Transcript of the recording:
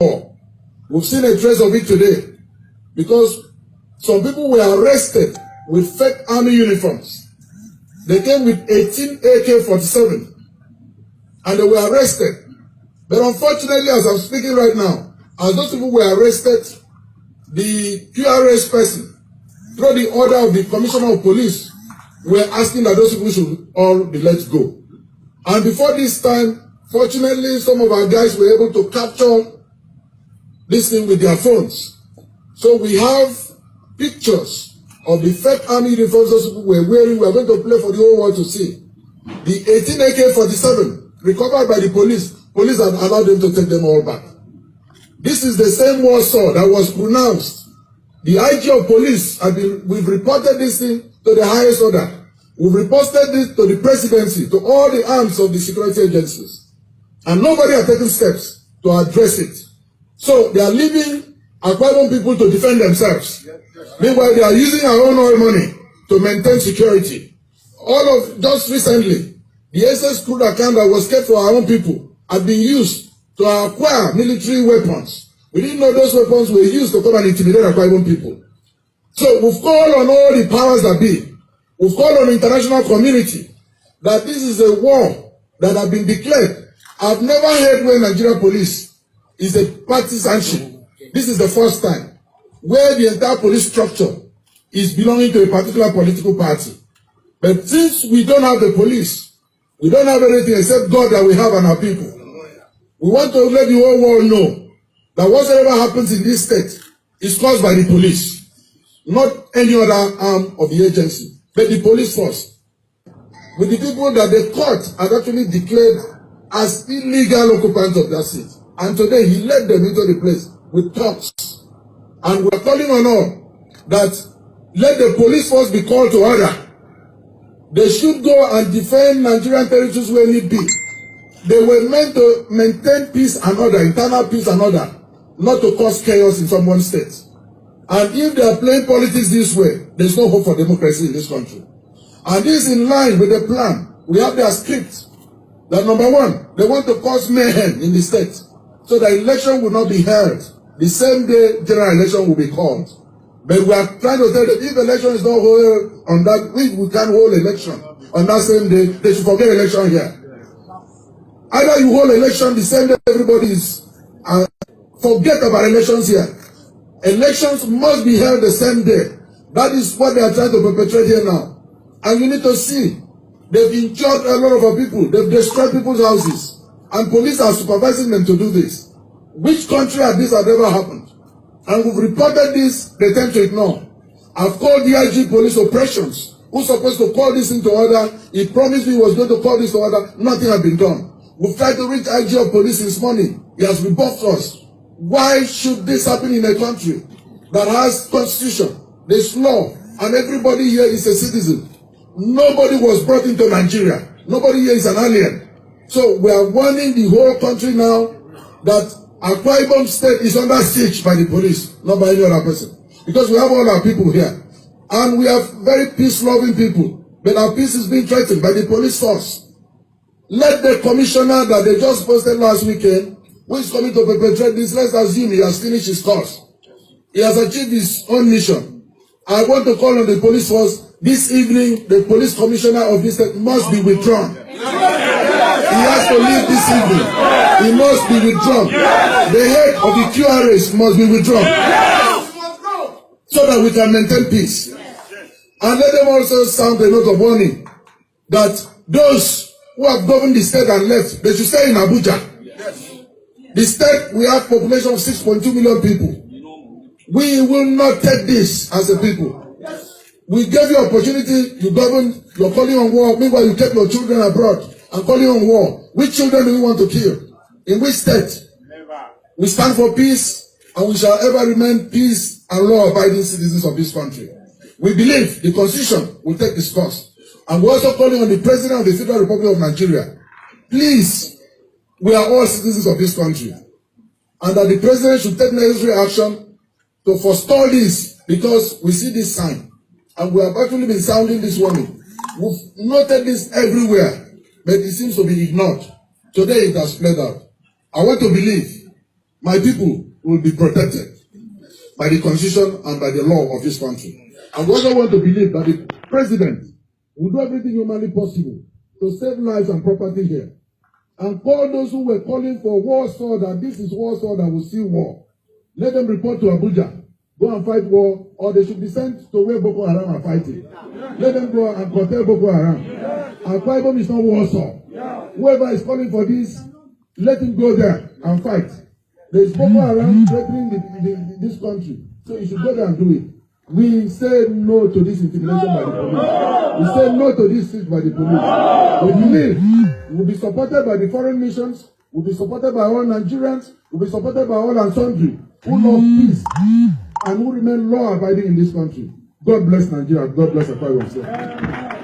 war. We've seen a trace of it today because some people were arrested with fake army uniforms. They came with 18 AK-47 and they were arrested. But unfortunately, as I'm speaking right now, as those people were arrested, the QRS person, through the order of the Commissioner of Police, were asking that those people should all be let go. And before this time, fortunately, some of our guys were able to capture this thing with their phones. So we have pictures of the fake army uniforms those people were wearing. We are going to play for the whole world to see. The 18 AK-47 recovered by the police. Police have allowed them to take them all back. This is the same war sword that was pronounced. The IG of police, we've reported this thing to the highest order. We've reported it to the presidency, to all the arms of the security agencies. And nobody has taken steps to address it. So they are leaving Akwa Ibom people to defend themselves. Meanwhile, they are using our own oil money to maintain security. Just recently, the SS crude account that was kept for our own people had been used to acquire military weapons. We didn't know those weapons were used to come and intimidate Akwa Ibom people. So we've called on all the powers that be. We've called on the international community that this is a war that has been declared. I've never heard where Nigeria police is a partisanship. This is the first time where the entire police structure is belonging to a particular political party. But since we don't have the police, we don't have anything except God that we have on our people. We want to let the whole world know that whatever happens in this state is caused by the police, not any other arm of the agency, but the police force. With the people that the court had actually declared as illegal occupants of that seat. And today he led them into the place with talks. And we're calling on all that let the police force be called to order. They should go and defend Nigerian territories where need be. They were meant to maintain peace and order, internal peace and order, not to cause chaos in someone's state. And if they are playing politics this way, there's no hope for democracy in this country. And this is in line with the plan. We have their script. That number one, they want to cause mayhem in the state. So the election will not be held. The same day general election will be called. But we are trying to tell them if election is not held on that, we can't hold election on that same day, they should forget election here. Either you hold election the same day everybody is, forget about elections here. Elections must be held the same day. That is what they are trying to perpetrate here now. And you need to see, they've injured a lot of our people. They've destroyed people's houses. And police are supervising them to do this. Which country has this ever happened? And we've reported this, they tend to ignore. I've called the IG police operations. Who's supposed to call this into order? He promised me he was going to call this to order. Nothing has been done. We've tried to reach IG of police this morning. He has rebuffed us. Why should this happen in a country that has constitution, there's law, and everybody here is a citizen? Nobody was brought into Nigeria. Nobody here is an alien. So we are warning the whole country now that Akwa Ibom State is under siege by the police, not by any other person. Because we have all our people here. And we have very peace-loving people. But our peace is being threatened by the police force. Let the commissioner that they just posted last weekend, who is coming to perpetrate this, let's assume he has finished his course. He has achieved his own mission. I want to call on the police force. This evening, the police commissioner of this state must be withdrawn. He has to leave this evening. He must be withdrawn. The head of the QRS must be withdrawn. So that we can maintain peace. And let them also sound a note of warning that those who have governed the state and left, they should stay in Abuja. The state, we have a population of 6.2 million people. We will not take this as a people. We gave you opportunity, you governed, you're calling on war. Meanwhile, you kept your children abroad and calling on war. Which children do we want to kill? In which state? We stand for peace, and we shall ever remain peace and law-abiding citizens of this country. We believe the Constitution will take this course. And we're also calling on the President of the Federal Republic of Nigeria. Please, we are all citizens of this country. And that the President should take necessary action to forestall this, because we see this sign. And we have actually been sounding this warning. We've noted this everywhere, but it seems to be ignored. Today it has played out. I want to believe my people will be protected by the constitution and by the law of this country. I also want to believe that the president will do everything humanly possible to save lives and property here. And call those who were calling for Warsaw, that this is Warsaw that will see war. Let them report to Abuja. Go and fight war, or they should be sent to where Boko Haram are fighting. Let them go and curtail Boko Haram. And Kwaibom is not Warsaw. Whoever is calling for this, let him go there and fight. There is Boko Haram threatening this country. So you should go there and do it. We say no to this intimidation by the police. We say no to this siege by the police. We believe we will be supported by the foreign missions, we will be supported by all Nigerians, we will be supported by all and sundry who love peace and who remain law-abiding in this country. God bless Nigeria. God bless Akwa Ibom.